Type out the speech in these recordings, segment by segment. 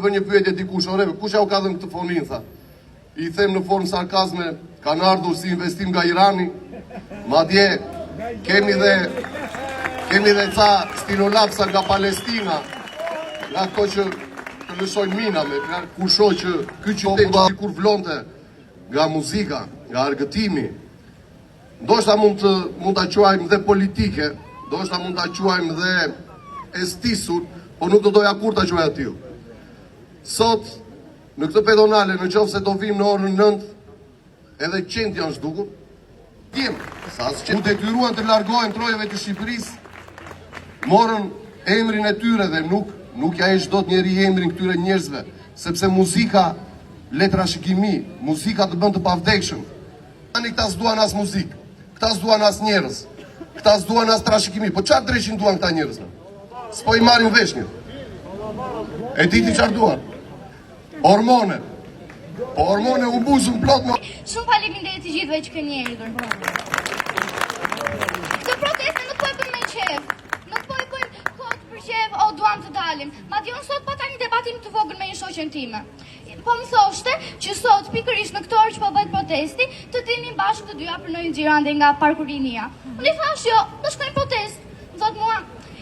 Vë një pyetje dikush, oreve, kush ja u ka dhënë këtë fonin, tha. I them në formë sarkazme, kanë ardhur si investim nga Irani, madje kemi dhe ca stilolapsa nga Palestina, nga ato që të lëshojnë minave, nga kushoj që ky qytet kur vlonte nga muzika, nga argëtimi, ndoshta mund ta quajmë dhe politike, ndoshta mund ta quajmë dhe estisur, po nuk do doja kur ta quaj aty. Sot, në këtë pedonale, në qoftë se do vim në orën 9, edhe qenë janë zhdukur, tim, sa që u detyruan të largohen trojeve të Shqipërisë, morën emrin e tyre dhe nuk ja e çdo njeri emrin këtyre njerëzve, sepse muzika le trashëgimi, muzika të bën të pavdekshëm. Tani këta s'duan as muzikë, këta s'duan as njerëz, këta s'duan as trashëgimi, po çfarë dreshin duan këta njerëz? S'po i marrin vesh një. E diti çfarë duan? Hormone. Po hormone u buzën plot më. Shumë faleminderit të gjithëve që keni ardhur. Këtë protestë nuk po e bëjmë me qef. Nuk po e bëjmë kot për qef, o duam të dalim. Madje unë sot pata një debatim të vogël me një shoqen time. Po më thoshte që sot pikërisht në këtë orë që po bëhet protesti, të dilnin bashkë të dyja për në xhirande nga parkurinia. Unë i thash jo, do shkojmë protestë. Më thot mua,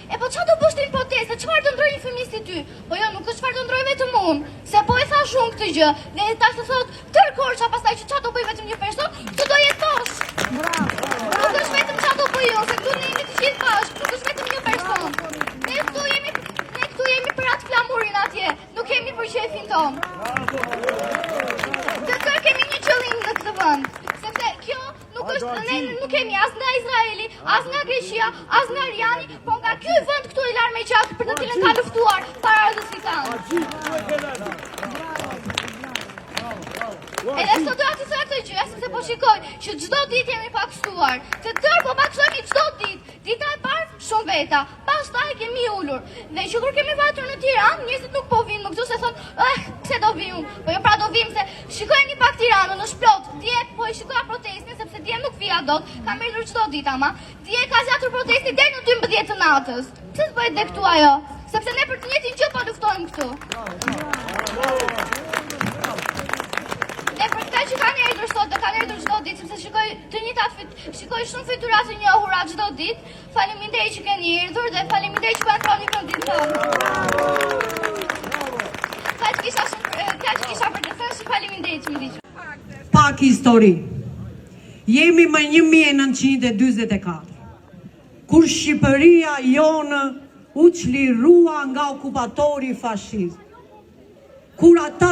e po çfarë do bësh ti në protestë? Çfarë do ndrojë një fëmijë si ty? Po jo, nuk është çfarë do ndroj vetëm unë, se po e thash unë këtë gjë. Dhe tash të thot, tërkorça pastaj që çfarë do bëj vetëm një person, të do jetosh. Bravo. Nuk është vetëm çfarë do bëj unë, se këtu ne jemi të gjithë bashkë, nuk është vetëm një person. Ne këtu jemi për atë flamurin atje, nuk kemi për qefin ton. Të tërë kemi një qëllim në këtë vend, sepse kjo nuk është, ne nuk kemi as nga Izraeli, as nga Greqia, as nga Ariani, po nga ky vend këtu i larë me qafë për të cilën ka luftuar para ardhësit tanë. Edhe sot do atë sa këtë gjë, sepse po shikoj që çdo ditë jemi paksuar, të tërë po paksohemi çdo ditë. Dita e parë shumë veta, pastaj kemi ulur. Dhe që kur kemi vatur në Tiranë, njerëzit nuk po vinë më këtu se thonë, pse do vim unë? Po jo pra do vim se shikojeni pak Tiranën, është plot. Dje po e shikoja protestin sepse dje nuk vija dot, kam ardhur çdo ditë ama. Dje ka zgjatur protesti deri në 12 të natës. Pse s'bëhet dhe këtu ajo? Sepse ne për të njëjtin gjë po luftojmë këtu. Ne për këta që kanë ardhur sot, dhe kanë ardhur çdo ditë, sepse shikoj shumë fytyra të njohura çdo ditë. Faleminderit që keni ardhur dhe faleminderit që kontrolloni vendin tonë. Kaq kisha për të thënë, faleminderit që më dëgjoni. Pak histori. Jemi më 1944, kur Shqipëria jonë u çlirua nga okupatori fashist. Kur ata